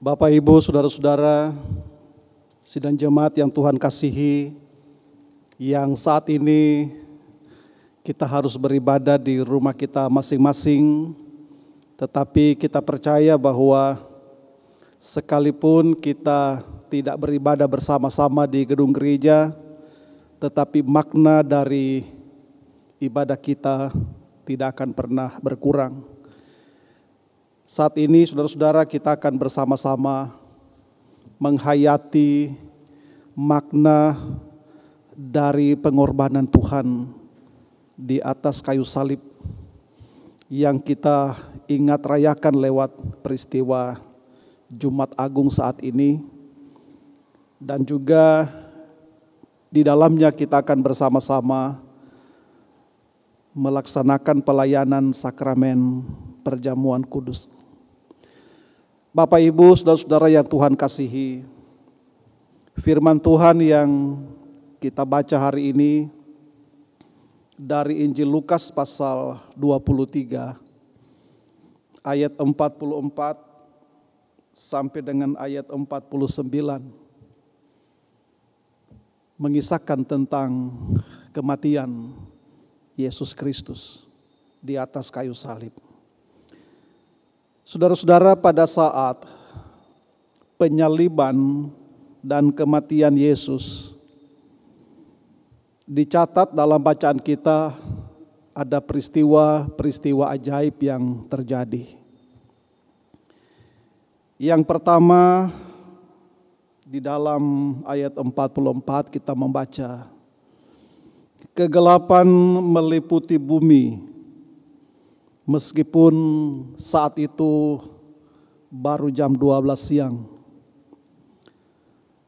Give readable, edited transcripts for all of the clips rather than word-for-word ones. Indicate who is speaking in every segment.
Speaker 1: Bapak, Ibu, saudara-saudara, sidang jemaat yang Tuhan kasihi, yang saat ini kita harus beribadah di rumah kita masing-masing, tetapi kita percaya bahwa sekalipun kita tidak beribadah bersama-sama di gedung gereja, tetapi makna dari ibadah kita tidak akan pernah berkurang. Saat ini saudara-saudara, kita akan bersama-sama menghayati makna dari pengorbanan Tuhan di atas kayu salib yang kita ingat rayakan lewat peristiwa Jumat Agung saat ini, dan juga di dalamnya kita akan bersama-sama melaksanakan pelayanan sakramen perjamuan kudus. Bapak, Ibu, saudara-saudara yang Tuhan kasihi, firman Tuhan yang kita baca hari ini dari Injil Lukas pasal 23 ayat 44 sampai dengan ayat 49 mengisahkan tentang kematian Yesus Kristus di atas kayu salib. Saudara-saudara, pada saat penyaliban dan kematian Yesus, dicatat dalam bacaan kita ada peristiwa-peristiwa ajaib yang terjadi. Yang pertama, di dalam ayat 44 kita membaca, kegelapan meliputi bumi, meskipun saat itu baru jam 12 siang.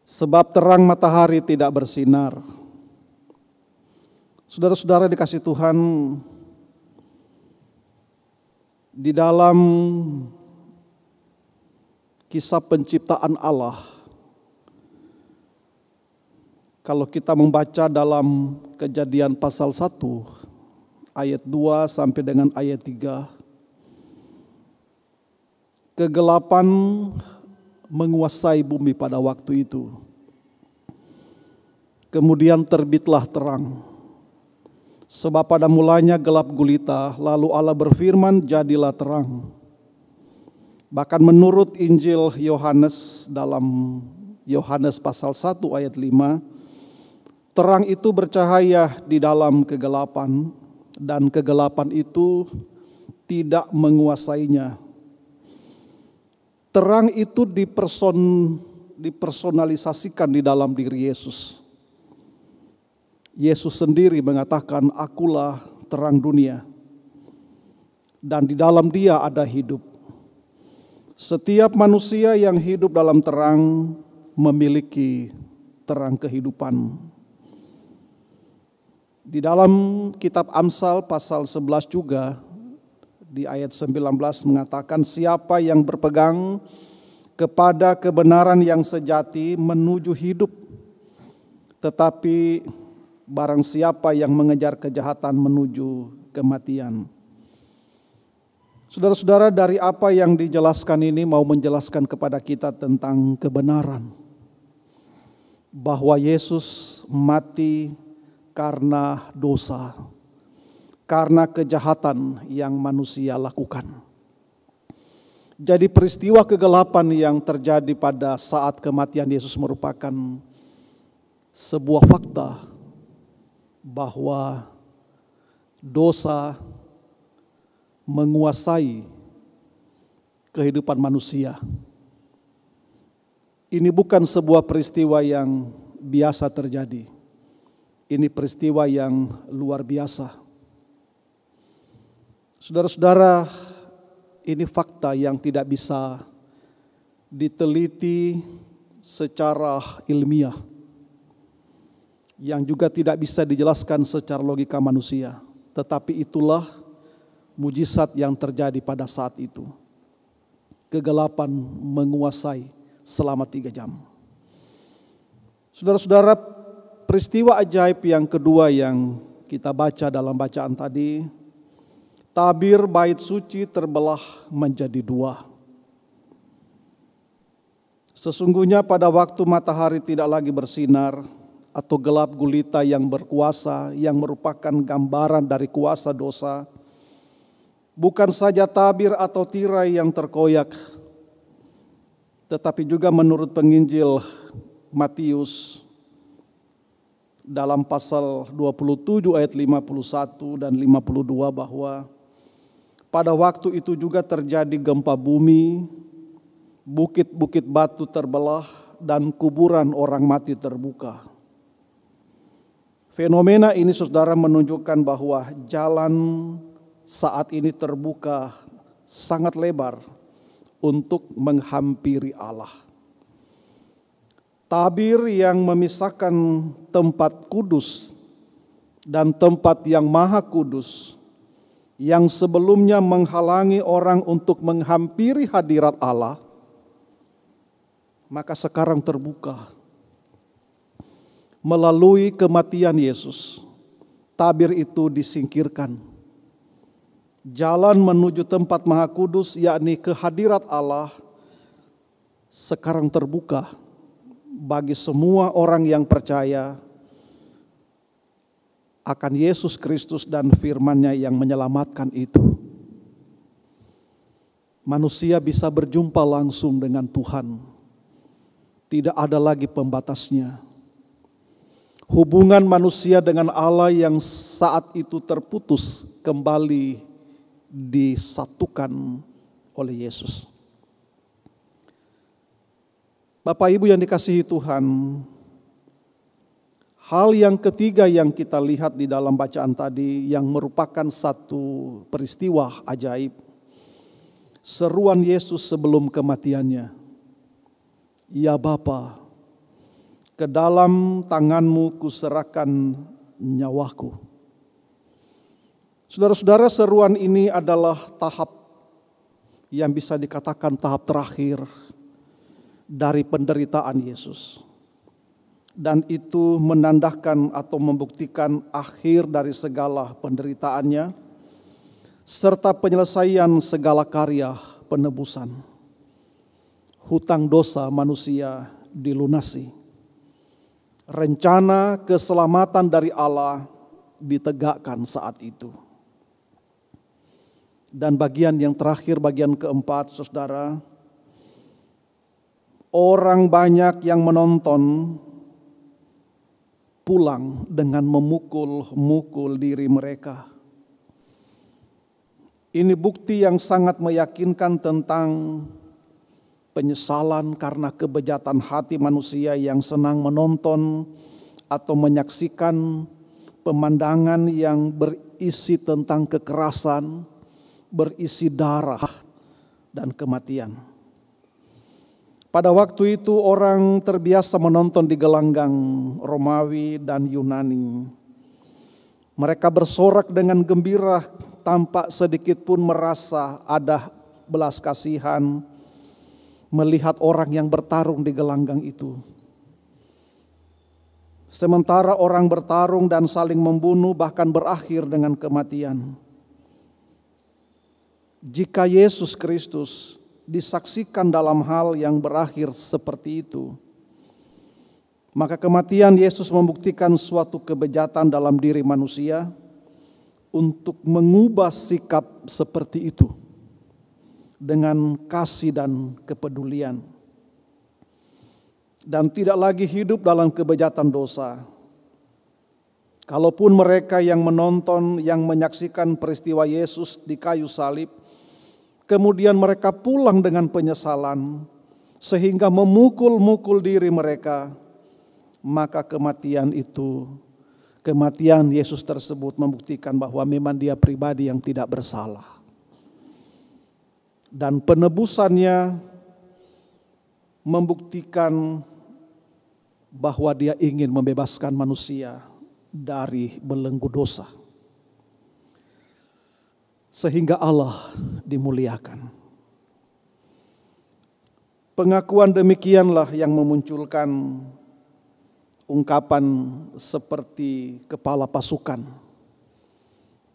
Speaker 1: Sebab terang matahari tidak bersinar. Saudara-saudara dikasih Tuhan, di dalam kisah penciptaan Allah, kalau kita membaca dalam Kejadian pasal 1 ayat 2 sampai dengan ayat 3, kegelapan menguasai bumi pada waktu itu. Kemudian terbitlah terang. Sebab pada mulanya gelap gulita, lalu Allah berfirman, jadilah terang. Bahkan menurut Injil Yohanes dalam Yohanes pasal 1 ayat 5, terang itu bercahaya di dalam kegelapan, dan kegelapan itu tidak menguasainya. Terang itu dipersonalisasikan di dalam diri Yesus. Yesus sendiri mengatakan, akulah terang dunia, dan di dalam Dia ada hidup. Setiap manusia yang hidup dalam terang memiliki terang kehidupan. Di dalam kitab Amsal pasal 11 juga di ayat 19 mengatakan, siapa yang berpegang kepada kebenaran yang sejati menuju hidup, tetapi barang siapa yang mengejar kejahatan menuju kematian. Saudara-saudara, dari apa yang dijelaskan ini mau menjelaskan kepada kita tentang kebenaran, bahwa Yesus mati karena dosa, karena kejahatan yang manusia lakukan. Jadi peristiwa kegelapan yang terjadi pada saat kematian Yesus merupakan sebuah fakta bahwa dosa menguasai kehidupan manusia. Ini bukan sebuah peristiwa yang biasa terjadi. Ini peristiwa yang luar biasa. Saudara-saudara, ini fakta yang tidak bisa diteliti secara ilmiah, yang juga tidak bisa dijelaskan secara logika manusia. Tetapi itulah mujizat yang terjadi pada saat itu. Kegelapan menguasai selama 3 jam. Saudara-saudara, peristiwa ajaib yang kedua yang kita baca dalam bacaan tadi, tabir bait suci terbelah menjadi 2. Sesungguhnya pada waktu matahari tidak lagi bersinar atau gelap gulita yang berkuasa, yang merupakan gambaran dari kuasa dosa, bukan saja tabir atau tirai yang terkoyak, tetapi juga menurut penginjil Matius dalam pasal 27 ayat 51 dan 52 bahwa pada waktu itu juga terjadi gempa bumi, bukit-bukit batu terbelah dan kuburan orang mati terbuka. Fenomena ini saudara menunjukkan bahwa jalan saat ini terbuka sangat lebar untuk menghampiri Allah. Tabir yang memisahkan tempat kudus dan tempat yang maha kudus, yang sebelumnya menghalangi orang untuk menghampiri hadirat Allah, maka sekarang terbuka. Melalui kematian Yesus, tabir itu disingkirkan. Jalan menuju tempat maha kudus, yakni kehadirat Allah, sekarang terbuka bagi semua orang yang percaya akan Yesus Kristus dan firman-Nya yang menyelamatkan itu. Manusia bisa berjumpa langsung dengan Tuhan. Tidak ada lagi pembatasnya. Hubungan manusia dengan Allah yang saat itu terputus kembali disatukan oleh Yesus. Bapak Ibu yang dikasihi Tuhan, hal yang ketiga yang kita lihat di dalam bacaan tadi yang merupakan satu peristiwa ajaib, seruan Yesus sebelum kematiannya. Ya Bapa, ke dalam tanganmu kuserahkan nyawaku. Saudara-saudara, seruan ini adalah tahap yang bisa dikatakan tahap terakhir dari penderitaan Yesus. Dan itu menandakan atau membuktikan akhir dari segala penderitaannya, serta penyelesaian segala karya penebusan. Hutang dosa manusia dilunasi. Rencana keselamatan dari Allah ditegakkan saat itu. Dan bagian yang terakhir, bagian keempat, saudara, orang banyak yang menonton pulang dengan memukul-mukul diri mereka. Ini bukti yang sangat meyakinkan tentang penyesalan karena kebejatan hati manusia yang senang menonton atau menyaksikan pemandangan yang berisi tentang kekerasan, berisi darah dan kematian. Pada waktu itu orang terbiasa menonton di gelanggang Romawi dan Yunani. Mereka bersorak dengan gembira tanpa sedikit pun merasa ada belas kasihan melihat orang yang bertarung di gelanggang itu. Sementara orang bertarung dan saling membunuh bahkan berakhir dengan kematian. Jika Yesus Kristus disaksikan dalam hal yang berakhir seperti itu, maka kematian Yesus membuktikan suatu kebejatan dalam diri manusia untuk mengubah sikap seperti itu dengan kasih dan kepedulian, dan tidak lagi hidup dalam kebejatan dosa. Kalaupun mereka yang menonton, yang menyaksikan peristiwa Yesus di kayu salib, kemudian mereka pulang dengan penyesalan sehingga memukul-mukul diri mereka, maka kematian Yesus tersebut membuktikan bahwa memang dia pribadi yang tidak bersalah. Dan penebusannya membuktikan bahwa dia ingin membebaskan manusia dari belenggu dosa. Sehingga Allah dimuliakan. Pengakuan demikianlah yang memunculkan ungkapan seperti kepala pasukan.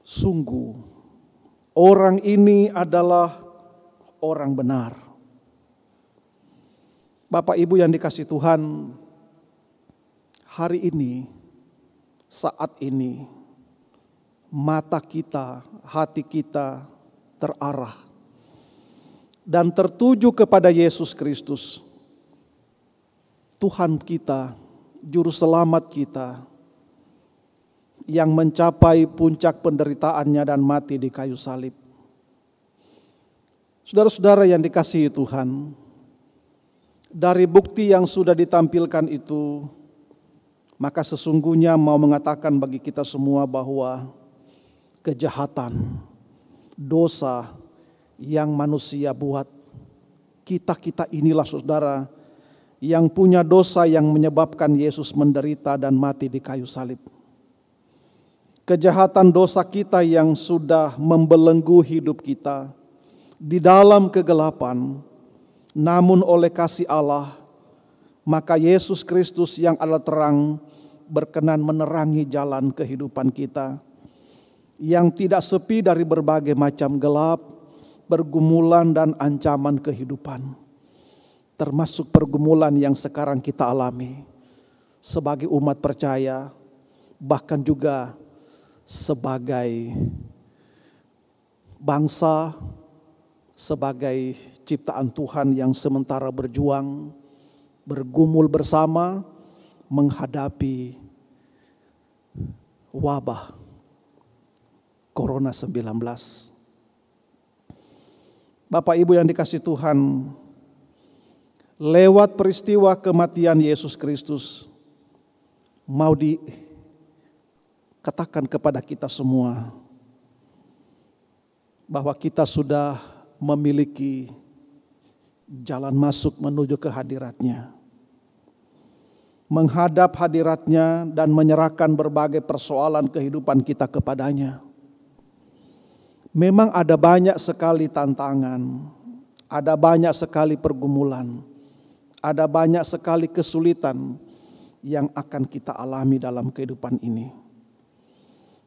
Speaker 1: Sungguh, orang ini adalah orang benar. Bapak Ibu yang dikasihi Tuhan, hari ini, saat ini, mata kita, hati kita terarah dan tertuju kepada Yesus Kristus, Tuhan kita, Juru Selamat kita, yang mencapai puncak penderitaannya dan mati di kayu salib. Saudara-saudara yang dikasihi Tuhan, dari bukti yang sudah ditampilkan itu, maka sesungguhnya mau mengatakan bagi kita semua bahwa kejahatan, dosa yang manusia buat, kita inilah saudara yang punya dosa yang menyebabkan Yesus menderita dan mati di kayu salib. Kejahatan dosa kita yang sudah membelenggu hidup kita di dalam kegelapan, namun oleh kasih Allah, maka Yesus Kristus yang adalah terang berkenan menerangi jalan kehidupan kita yang tidak sepi dari berbagai macam gelap, pergumulan dan ancaman kehidupan, termasuk pergumulan yang sekarang kita alami sebagai umat percaya, bahkan juga sebagai bangsa, sebagai ciptaan Tuhan yang sementara berjuang, bergumul bersama menghadapi wabah Corona-19. Bapak Ibu yang dikasihi Tuhan, lewat peristiwa kematian Yesus Kristus, mau dikatakan kepada kita semua bahwa kita sudah memiliki jalan masuk menuju ke hadirat-Nya. Menghadap hadirat-Nya dan menyerahkan berbagai persoalan kehidupan kita kepada-Nya. Memang ada banyak sekali tantangan, ada banyak sekali pergumulan, ada banyak sekali kesulitan yang akan kita alami dalam kehidupan ini.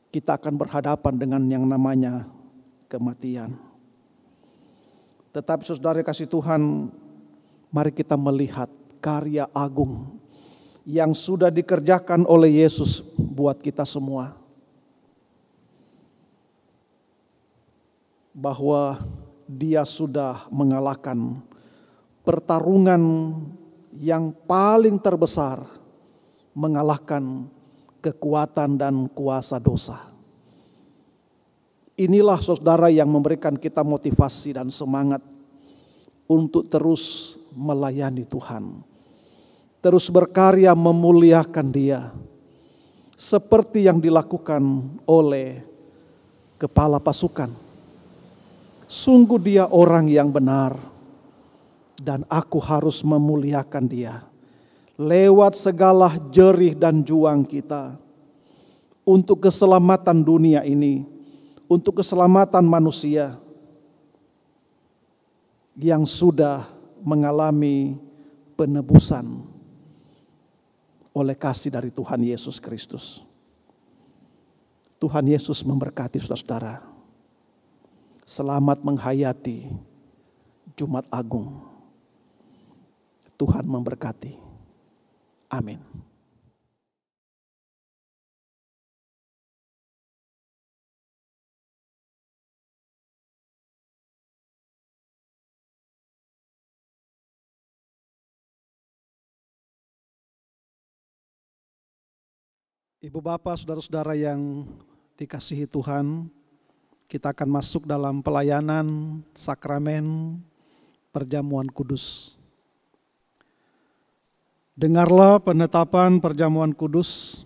Speaker 1: Kita akan berhadapan dengan yang namanya kematian. Tetapi saudara kasih Tuhan, mari kita melihat karya agung yang sudah dikerjakan oleh Yesus buat kita semua. Bahwa Dia sudah mengalahkan pertarungan yang paling terbesar, mengalahkan kekuatan dan kuasa dosa. Inilah saudara yang memberikan kita motivasi dan semangat untuk terus melayani Tuhan. Terus berkarya memuliakan Dia. Seperti yang dilakukan oleh kepala pasukan. Sungguh dia orang yang benar. Dan aku harus memuliakan Dia. Lewat segala jerih dan juang kita. Untuk keselamatan dunia ini. Untuk keselamatan manusia yang sudah mengalami penebusan oleh kasih dari Tuhan Yesus Kristus. Tuhan Yesus memberkati saudara. Selamat menghayati Jumat Agung. Tuhan memberkati. Amin. Ibu bapak, saudara-saudara yang dikasihi Tuhan, kita akan masuk dalam pelayanan sakramen perjamuan kudus. Dengarlah penetapan perjamuan kudus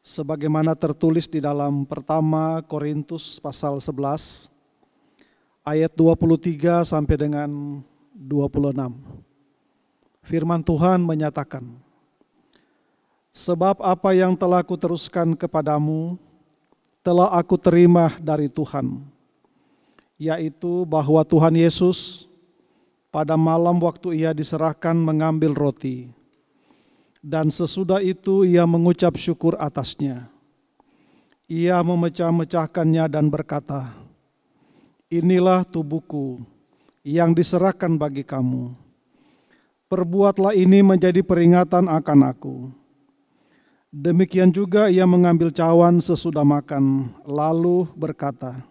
Speaker 1: sebagaimana tertulis di dalam pertama Korintus pasal 11 ayat 23 sampai dengan 26. Firman Tuhan menyatakan, sebab apa yang telah kuteruskan kepadamu, telah aku terima dari Tuhan, yaitu bahwa Tuhan Yesus pada malam waktu Ia diserahkan mengambil roti, dan sesudah itu Ia mengucap syukur atasnya. Ia memecah-mecahkannya dan berkata, inilah tubuhku yang diserahkan bagi kamu. Perbuatlah ini menjadi peringatan akan aku. Demikian juga ia mengambil cawan sesudah makan, lalu berkata,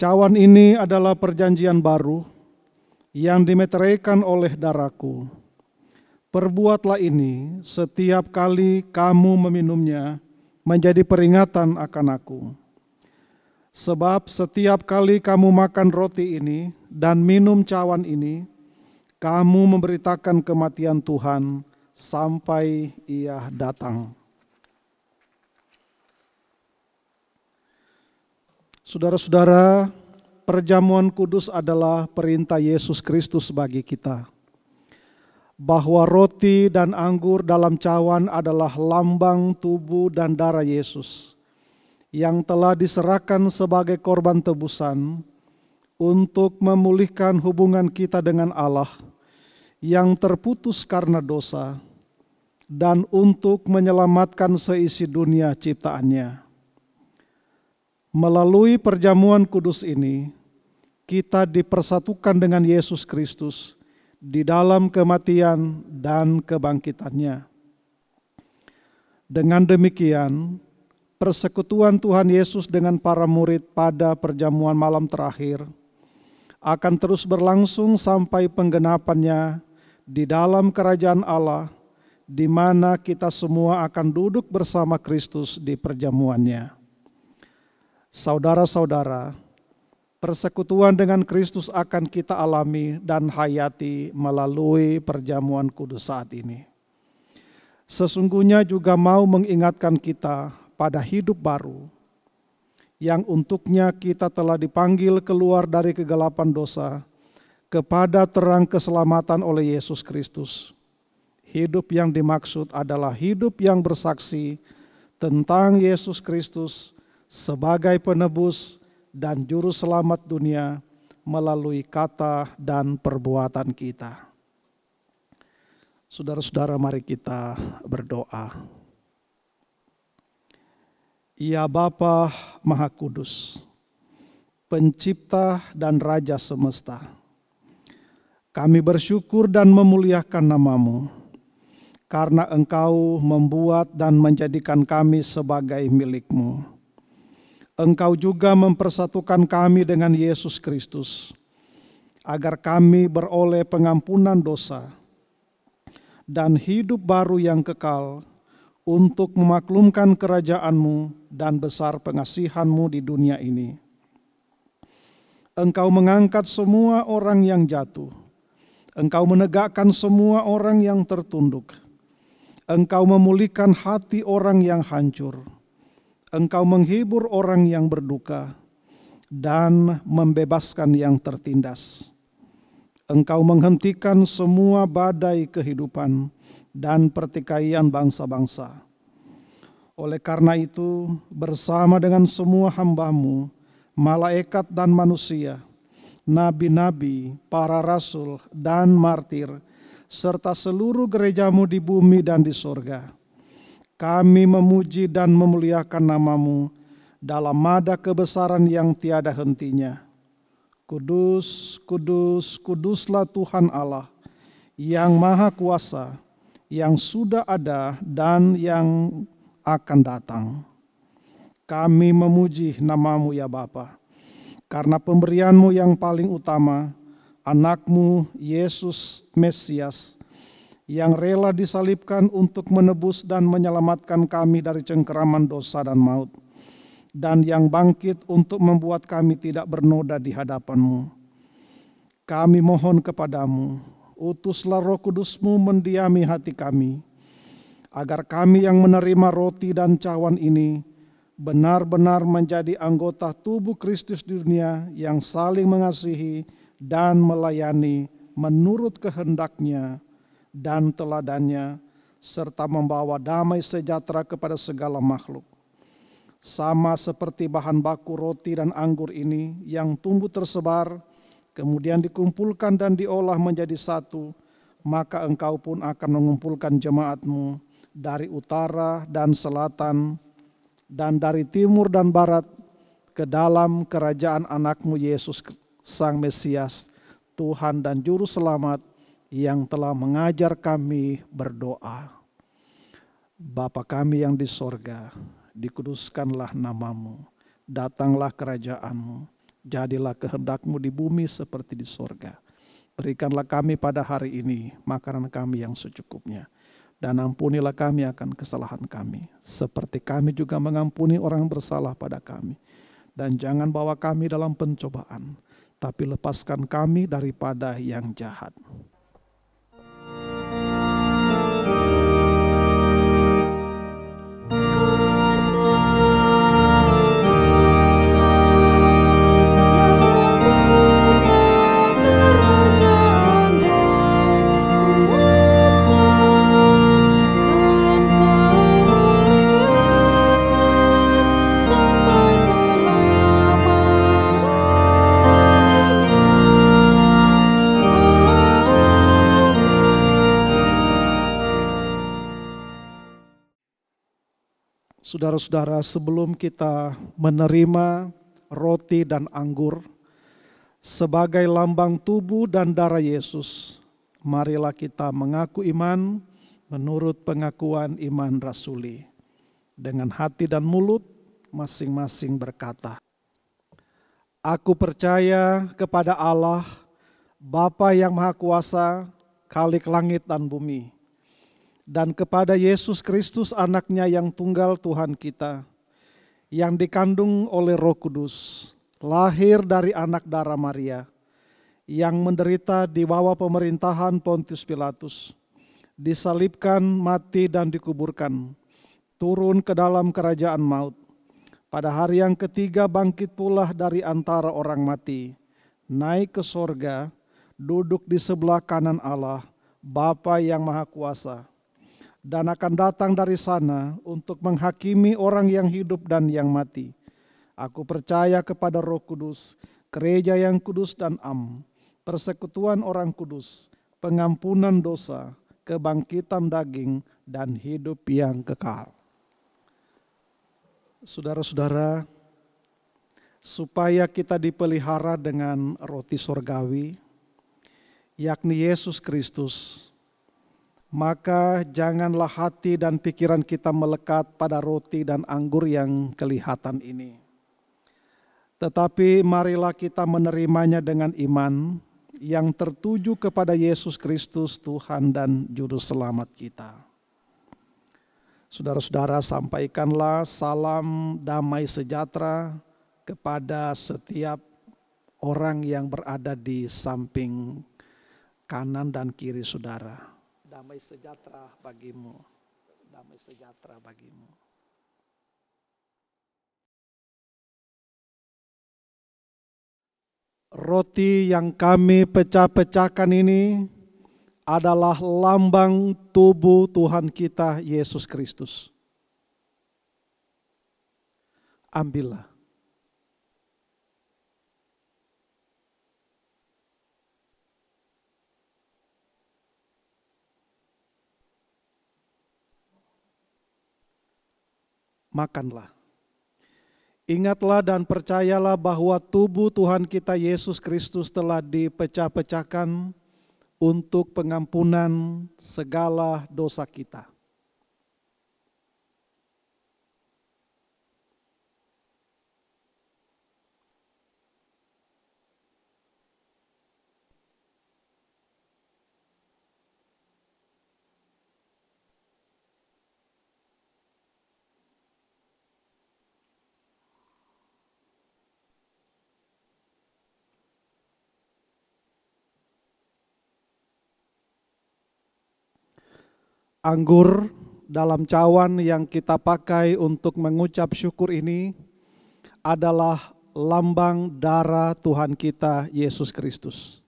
Speaker 1: cawan ini adalah perjanjian baru yang dimeteraikan oleh darahku. Perbuatlah ini setiap kali kamu meminumnya menjadi peringatan akan aku. Sebab setiap kali kamu makan roti ini dan minum cawan ini, kamu memberitakan kematian Tuhan sampai Ia datang. Saudara-saudara, perjamuan kudus adalah perintah Yesus Kristus bagi kita, bahwa roti dan anggur dalam cawan adalah lambang tubuh dan darah Yesus yang telah diserahkan sebagai korban tebusan untuk memulihkan hubungan kita dengan Allah yang terputus karena dosa, dan untuk menyelamatkan seisi dunia ciptaannya. Melalui perjamuan kudus ini, kita dipersatukan dengan Yesus Kristus di dalam kematian dan kebangkitannya. Dengan demikian, persekutuan Tuhan Yesus dengan para murid pada perjamuan malam terakhir akan terus berlangsung sampai penggenapannya di dalam kerajaan Allah, di mana kita semua akan duduk bersama Kristus di perjamuannya. Saudara-saudara, persekutuan dengan Kristus akan kita alami dan hayati melalui perjamuan kudus saat ini. Sesungguhnya juga mau mengingatkan kita pada hidup baru, yang untuknya kita telah dipanggil keluar dari kegelapan dosa kepada terang keselamatan oleh Yesus Kristus. Hidup yang dimaksud adalah hidup yang bersaksi tentang Yesus Kristus sebagai penebus dan juru selamat dunia melalui kata dan perbuatan kita. Saudara-saudara, mari kita berdoa. Ya Bapa Maha Kudus, Pencipta dan Raja semesta, kami bersyukur dan memuliakan nama-Mu, karena Engkau membuat dan menjadikan kami sebagai milik-Mu. Engkau juga mempersatukan kami dengan Yesus Kristus, agar kami beroleh pengampunan dosa dan hidup baru yang kekal untuk memaklumkan kerajaan-Mu dan besar pengasihan-Mu di dunia ini. Engkau mengangkat semua orang yang jatuh. Engkau menegakkan semua orang yang tertunduk. Engkau memulihkan hati orang yang hancur. Engkau menghibur orang yang berduka dan membebaskan yang tertindas. Engkau menghentikan semua badai kehidupan dan pertikaian bangsa-bangsa. Oleh karena itu, bersama dengan semua hamba-Mu, malaikat dan manusia, nabi-nabi, para rasul, dan martir, serta seluruh gereja-Mu di bumi dan di sorga, kami memuji dan memuliakan nama-Mu dalam nada kebesaran yang tiada hentinya. Kudus, kudus, kuduslah Tuhan Allah yang Maha Kuasa, yang sudah ada dan yang akan datang. Kami memuji nama-Mu ya Bapa, karena pemberian-Mu yang paling utama, anak-Mu Yesus Mesias, yang rela disalibkan untuk menebus dan menyelamatkan kami dari cengkeraman dosa dan maut, dan yang bangkit untuk membuat kami tidak bernoda di hadapan-Mu. Kami mohon kepada-Mu, utuslah Roh Kudus-Mu mendiami hati kami, agar kami yang menerima roti dan cawan ini benar-benar menjadi anggota tubuh Kristus di dunia yang saling mengasihi dan melayani menurut kehendak-Nya dan teladan-Nya, serta membawa damai sejahtera kepada segala makhluk. Sama seperti bahan baku roti dan anggur ini yang tumbuh tersebar, kemudian dikumpulkan dan diolah menjadi satu, maka Engkau pun akan mengumpulkan jemaat-Mu dari utara dan selatan, dan dari timur dan barat ke dalam kerajaan anak-Mu Yesus Sang Mesias, Tuhan dan Juru Selamat, yang telah mengajar kami berdoa. Bapa kami yang di sorga, dikuduskanlah namamu, datanglah kerajaanmu, jadilah kehendak-Mu di bumi seperti di sorga. Berikanlah kami pada hari ini makanan kami yang secukupnya, dan ampunilah kami akan kesalahan kami, seperti kami juga mengampuni orang bersalah pada kami. Dan jangan bawa kami dalam pencobaan, tapi lepaskan kami daripada yang jahat. Saudara-saudara, sebelum kita menerima roti dan anggur sebagai lambang tubuh dan darah Yesus, marilah kita mengaku iman menurut pengakuan iman rasuli. Dengan hati dan mulut masing-masing berkata, "Aku percaya kepada Allah, Bapa yang Maha Kuasa, Khalik langit dan bumi, dan kepada Yesus Kristus anaknya yang tunggal Tuhan kita, yang dikandung oleh Roh Kudus, lahir dari anak darah Maria, yang menderita di bawah pemerintahan Pontius Pilatus, disalibkan, mati dan dikuburkan, turun ke dalam kerajaan maut. Pada hari yang ketiga bangkit pula dari antara orang mati, naik ke sorga, duduk di sebelah kanan Allah, Bapa yang Maha Kuasa, dan akan datang dari sana untuk menghakimi orang yang hidup dan yang mati. Aku percaya kepada Roh Kudus, gereja yang kudus dan persekutuan orang kudus, pengampunan dosa, kebangkitan daging, dan hidup yang kekal." Saudara-saudara, supaya kita dipelihara dengan roti sorgawi, yakni Yesus Kristus, maka janganlah hati dan pikiran kita melekat pada roti dan anggur yang kelihatan ini. Tetapi marilah kita menerimanya dengan iman yang tertuju kepada Yesus Kristus Tuhan dan Juru Selamat kita. Saudara-saudara, sampaikanlah salam damai sejahtera kepada setiap orang yang berada di samping kanan dan kiri saudara. Damai sejahtera bagimu, damai sejahtera bagimu. Roti yang kami pecah-pecahkan ini adalah lambang tubuh Tuhan kita Yesus Kristus. Ambillah. Makanlah. Ingatlah dan percayalah bahwa tubuh Tuhan kita Yesus Kristus telah dipecah-pecahkan untuk pengampunan segala dosa kita. Anggur dalam cawan yang kita pakai untuk mengucap syukur ini adalah lambang darah Tuhan kita Yesus Kristus.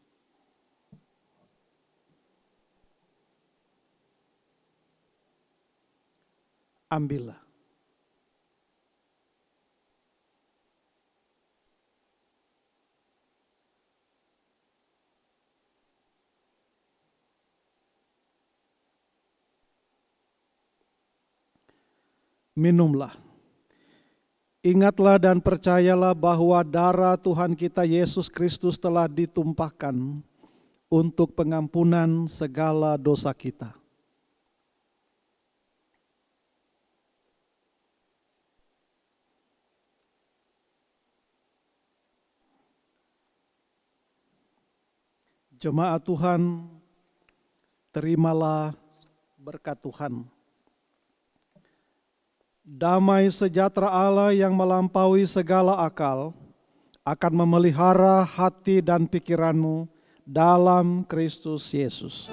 Speaker 1: Ambillah. Minumlah. Ingatlah dan percayalah bahwa darah Tuhan kita Yesus Kristus telah ditumpahkan untuk pengampunan segala dosa kita. Jemaat Tuhan, terimalah berkat Tuhan. Damai sejahtera Allah yang melampaui segala akal akan memelihara hati dan pikiranmu dalam Kristus Yesus.